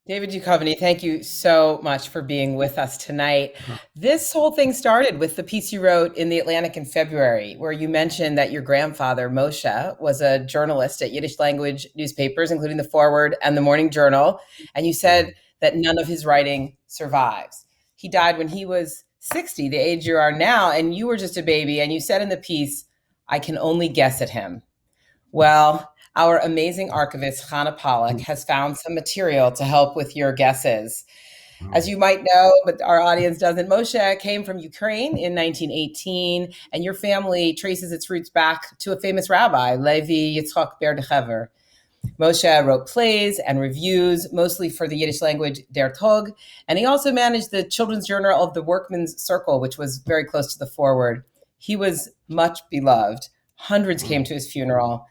David Duchovny, thank you so much for being with us tonight. This whole thing started with the piece you wrote in The Atlantic in February, where you mentioned that your grandfather, Moshe, was a journalist at Yiddish language newspapers, including the Forward and the Morning Journal. And you Yeah. said that none of his writing survives. He died when he was 60, the age you are now, and you were just a baby. And you said in the piece, I can only guess at him. Well, our amazing archivist, Hannah Pollock, has found some material to help with your guesses. As Oh, you might know, but our audience doesn't, Moshe came from Ukraine in 1918, and your family traces its roots back to a famous rabbi, Levi Yitzchak Berdechever. Moshe wrote plays and reviews, mostly for the Yiddish language Der Tog, and he also managed the children's journal of the Workman's Circle, which was very close to the Forward. He was much beloved. Hundreds came oh. to his funeral.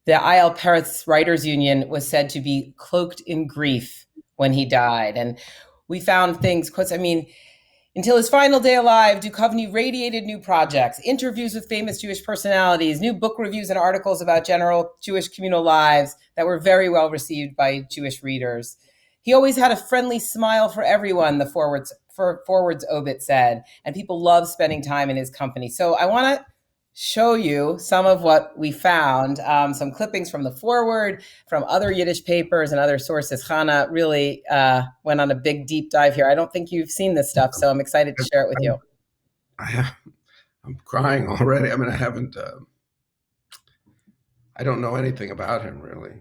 The IL Paris Writers Union was said to be cloaked in grief when he died. And we found things, quotes, I mean, until his final day alive, Duchovny radiated new projects, interviews with famous Jewish personalities, new book reviews and articles about general Jewish communal lives that were very well received by Jewish readers. He always had a friendly smile for everyone, the Forward's Obit said, and people loved spending time in his company. So I want to show you some of what we found, some clippings from the Forward, from other Yiddish papers and other sources. Hannah really went on a big deep dive here. I don't think you've seen this stuff, so I'm excited to share it with you. I, I'm crying already. I mean, I haven't. I don't know anything about him really.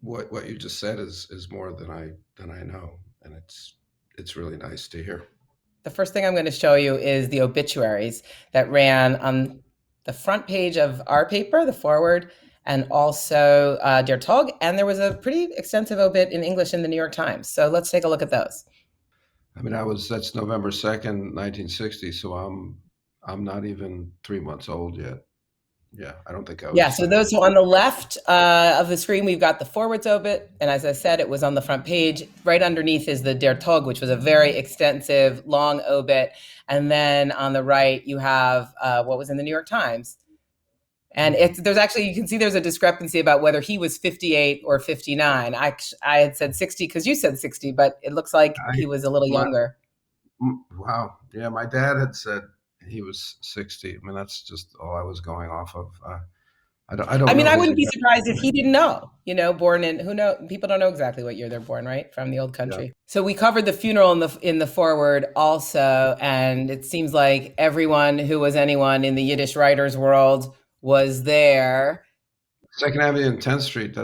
What you just said is more than I know, and it's really nice to hear. The first thing I'm going to show you is the obituaries that ran on the front page of our paper, the Forward, and also Der Tag. And there was a pretty extensive obit in English in the New York Times. So let's take a look at those. I mean, that's November 2nd, 1960. So I'm not even 3 months old yet. Yeah, I don't think I Yeah, was. so those on the left of the screen, we've got the Forward's obit. And as I said, it was on the front page. Right underneath is the Der Tag, which was a very extensive, long obit. And then on the right, you have what was in the New York Times. And there's actually, you can see there's a discrepancy about whether he was 58 or 59. I had said 60 because you said 60, but it looks like I he was a little my, younger. wow. Yeah, my dad had said he was 60. I mean, that's just all I was going off of. I I don't mean, know I his wouldn't be exact. surprised if he didn't know, born in, who know, people don't know exactly what year they're born, right? From the old Yeah. country. So we covered the funeral in the Forward also, and it seems like everyone who was anyone in the Yiddish writers world was there. Second Avenue and 10th Street.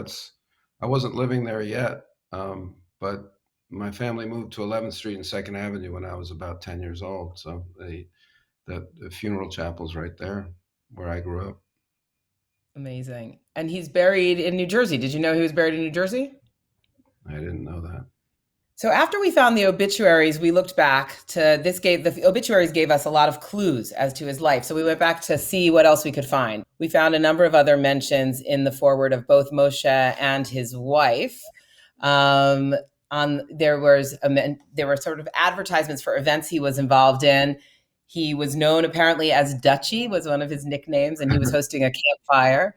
I wasn't living there yet, but my family moved to 11th Street and Second Avenue when I was about 10 years old. So the funeral chapel's right there where I grew up. Amazing. And he's buried in New Jersey. Did you know he was buried in New Jersey? I didn't know that. So after we found the obituaries, we looked back to the obituaries gave us a lot of clues as to his life. So we went back to see what else we could find. We found a number of other mentions in the Forward of both Moshe and his wife. There were sort of advertisements for events he was involved in. He was known apparently as Dutchy was one of his nicknames, and he was hosting a campfire.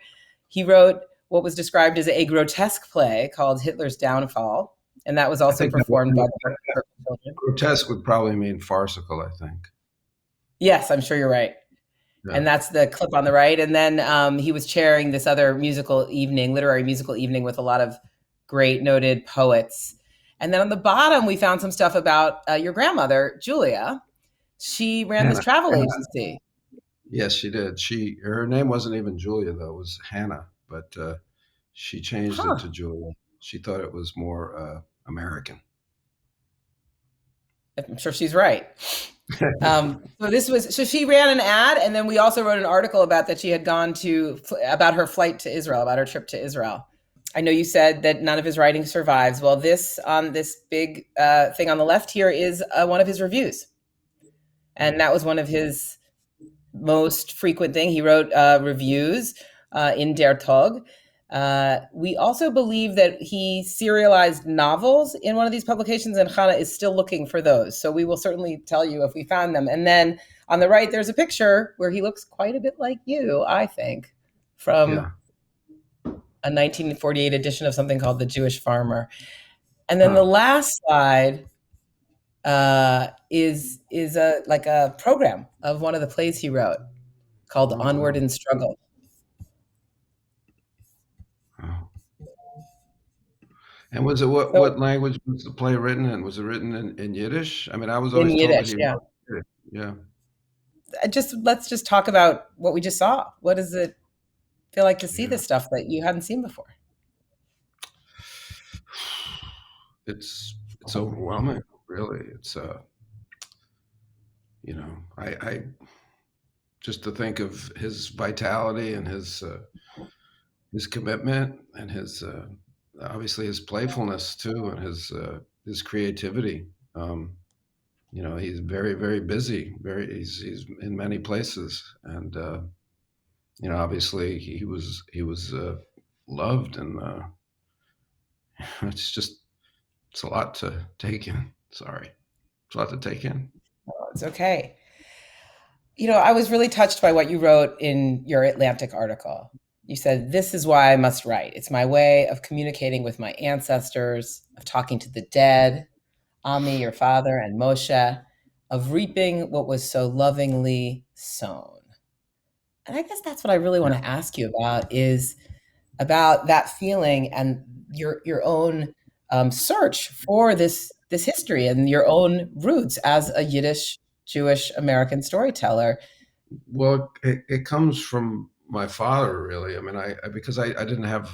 He wrote what was described as a grotesque play called Hitler's Downfall, and that was I also think that would performed by be the children. grotesque would probably mean farcical, I think. Yes, I'm sure you're right. Yeah. And that's the clip on the right. And then he was chairing this other literary musical evening with a lot of great noted poets. And then on the bottom, we found some stuff about your grandmother, Julia. She ran this Hannah. travel Hannah. agency. Yes, she did. Her name wasn't even Julia though; it was Hannah, but she changed it Huh. to Julia. She thought it was more American. I'm sure she's right. So she ran an ad, and then we also wrote an article about that she had gone about her flight to Israel, about her trip to Israel. I know you said that none of his writing survives. Well, this big thing on the left here is one of his reviews, and that was one of his most frequent thing. He wrote reviews in Der Tag. We also believe that he serialized novels in one of these publications, and Chana is still looking for those. So we will certainly tell you if we found them. And then on the right, there's a picture where he looks quite a bit like you, I think, from Yeah. a 1948 edition of something called The Jewish Farmer. And then the Huh. last slide is a like a program of one of the plays he wrote called Oh, Onward wow. and Struggle Wow. And was it what so language was the play written in? Was it written in Yiddish? I mean, I was in always told that Yiddish. he Yeah, wrote Yiddish. Yeah. just let's just talk about what we just saw. What does it feel like to see Yeah. this stuff that you hadn't seen before? It's overwhelming, really. It's I just to think of his vitality and his commitment and his obviously his playfulness too and his creativity. Um, he's very very busy. He's in many places, and obviously he was loved, and it's just it's a lot to take in. Sorry, it's a lot to take in. It's okay. I was really touched by what you wrote in your Atlantic article. You said, "This is why I must write. It's my way of communicating with my ancestors, of talking to the dead, Ami, your father, and Moshe, of reaping what was so lovingly sown." And I guess that's what I really want Yeah. to ask you about is about that feeling and your own search for this history and your own roots as a Yiddish Jewish American storyteller. Well, it comes from my father, really. I mean, because I didn't have,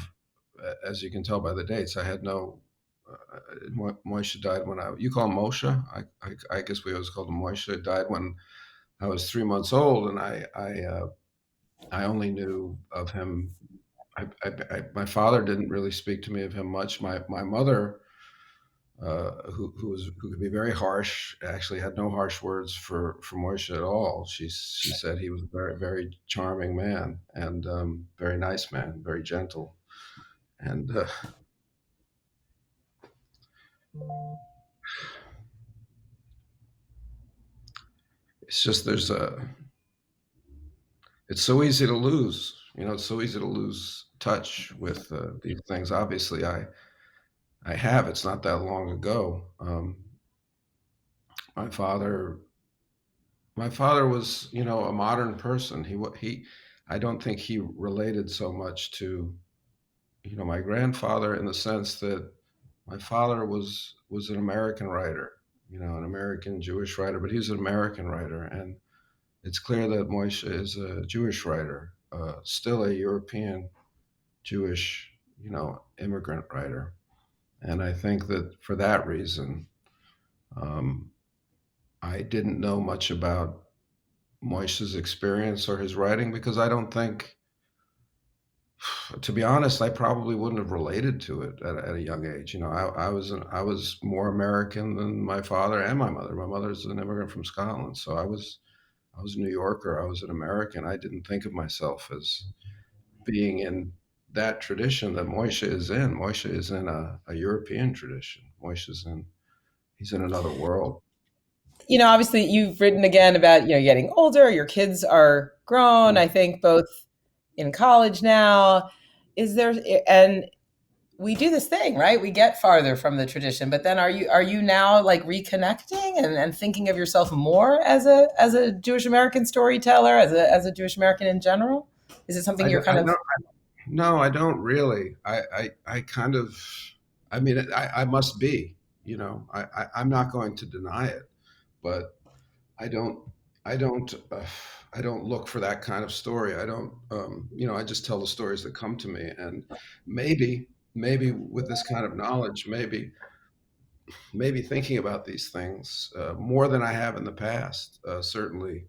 as you can tell by the dates, I had no. Moshe died when you call him Moshe. I guess we always called him Moshe. Died when I was 3 months old, and I only knew of him. My father didn't really speak to me of him much. My mother, who could be very harsh, actually had no harsh words for Moshe at all. She said he was a very very charming man and very nice man, very gentle, and it's just it's so easy to lose. It's so easy to lose touch with these things. Obviously, I have. It's not that long ago. My father My father was, a modern person. I don't think he related so much to, my grandfather in the sense that my father was an American writer, an American Jewish writer, but he's an American writer, and it's clear that Moshe is a Jewish writer, still a European Jewish, immigrant writer, and I think that for that reason, um, I didn't know much about Moishe's experience or his writing because I don't think, to be honest, I probably wouldn't have related to it at a young age. I was more American than my father and my mother. My mother's an immigrant from Scotland, so I was a New Yorker. I was an American. I didn't think of myself as being in that tradition that Moishe is in. Moishe is in a European tradition. He's in another world. Obviously, you've written again about getting older. Your kids are grown. Mm. I think both in college now. Is there and we do this thing, right? We get farther from the tradition, but then are you now like reconnecting and thinking of yourself more as a Jewish American storyteller, as a Jewish American in general? Is it something I, you're don't- kind I of don't. No, I don't really. I kind of. I mean, I must be. I'm not going to deny it, but I don't. I don't. I don't look for that kind of story. I don't. I just tell the stories that come to me, and maybe with this kind of knowledge, maybe thinking about these things more than I have in the past. Certainly,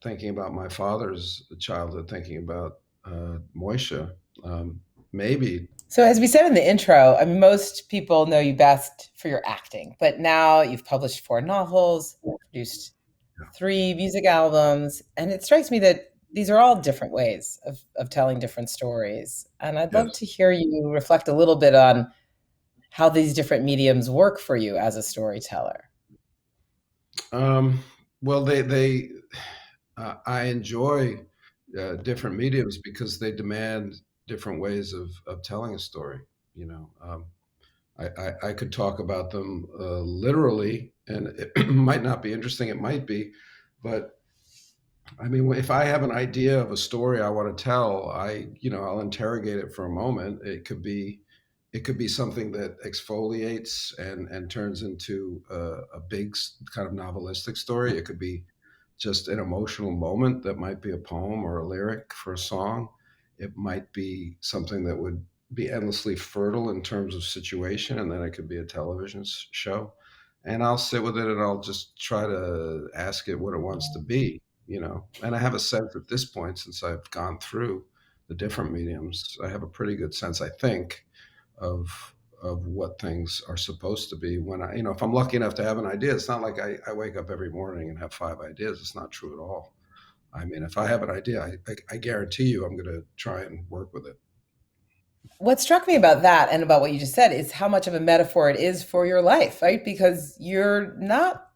thinking about my father's childhood, thinking about Moisha, um, maybe. So, as we said in the intro, I mean, most people know you best for your acting, but now you've published 4 novels, produced 3 music albums, and it strikes me that these are all different ways of telling different stories. And I'd love Yes. to hear you reflect a little bit on how these different mediums work for you as a storyteller. Um, well, I enjoy different mediums because they demand different ways of telling a story. You know, I could talk about them literally, and it might not be interesting. It might be, but I mean, if I have an idea of a story I want to tell, I'll interrogate it for a moment. It could be something that exfoliates and turns into a big kind of novelistic story. It could be just an emotional moment that might be a poem or a lyric for a song. It might be something that would be endlessly fertile in terms of situation, and then it could be a television show. And I'll sit with it and I'll just try to ask it what it wants to be, you know. And I have a sense at this point, since I've gone through the different mediums, I have a pretty good sense, I think, of what things are supposed to be when if I'm lucky enough to have an idea. It's not like I wake up every morning and have five ideas. It's not true at all. I mean, if I have an idea, I guarantee you I'm going to try and work with it. What struck me about that and about what you just said is how much of a metaphor it is for your life, right? Because you're not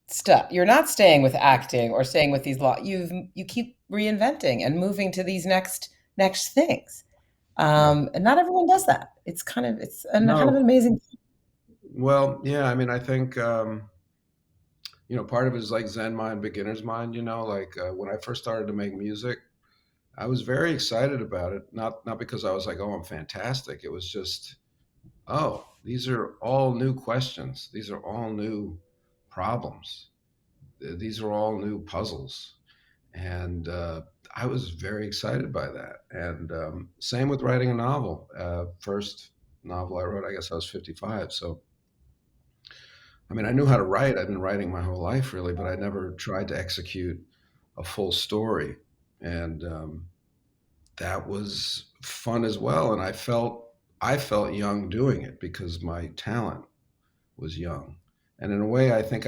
stuck. You're not staying with acting or staying with these law. You keep reinventing and moving to these next things. Yeah. And not everyone does that. It's kind of an No. amazing. Well, yeah. I mean, I think part of it is like Zen mind, beginner's mind. Like when I first started to make music, I was very excited about it. Not because I was like, oh, I'm fantastic. It was just, oh, these are all new questions. These are all new problems. These are all new puzzles. And I was very excited by that. And same with writing a novel. First novel I wrote, I guess I was 55. So, I mean, I knew how to write. I've been writing my whole life, really, but I never tried to execute a full story. And that was fun as well. And I felt young doing it because my talent was young. And in a way, I think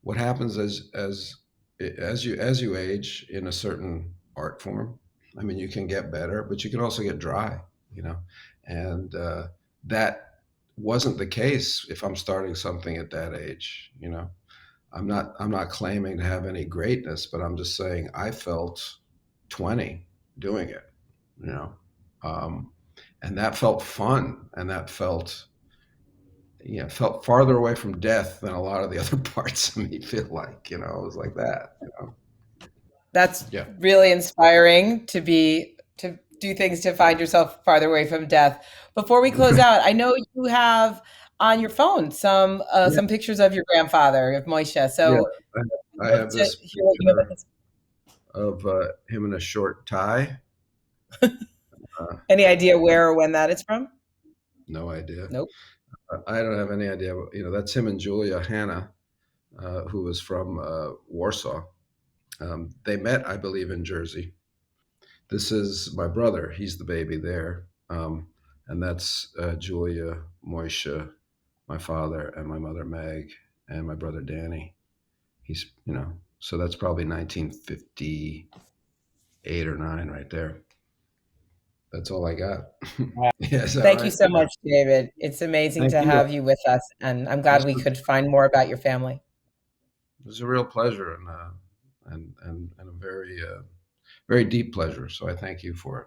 what happens as you age in a certain art form. I mean, you can get better, but you can also get dry, you know. And that wasn't the case if I'm starting something at that age. I'm not claiming to have any greatness, but I'm just saying I felt 20 doing it, you know. Um, and that felt fun, and that felt farther away from death than a lot of the other parts of me feel like, it was like that, That's Yeah. really inspiring to do things to find yourself farther away from death. Before we close out, I know you have on your phone Yeah. some pictures of your grandfather, of Moishe. Yeah. So I I'd love have to this hear what you picture of him in a short tie. Uh, any idea where or when that is from? no idea. Nope. I don't have any idea. That's him and Julia Hanna, who was from Warsaw. They met, I believe, in Jersey. This is my brother. He's the baby there. And that's Julia, Moisha, my father, and my mother, Meg, and my brother, Danny. So that's probably 1958 or 9 right there. That's all I got. Wow. Yeah, is that Thank you right? so much, David. It's amazing Thank to you. have you with us, and I'm glad This we was, could find more about your family. it was a real pleasure and a very very deep pleasure. So I thank you for it.